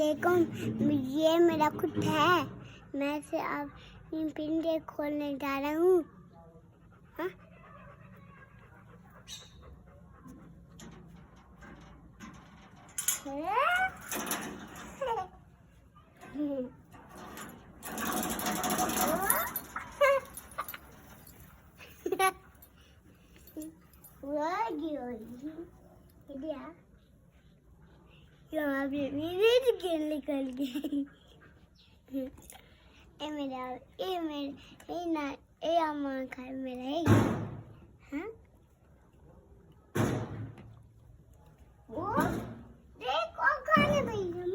अलैकुम। ये मेरा कुत्ता है। मैं इसे अब पिंजरे खोलने जा रहा हूँ। हाँ? यहाँ पे मेरे खेल निकल गए। ए मेरा ना अम्मा का मेरा है। हाँ? वो देखो खाने भाई मैं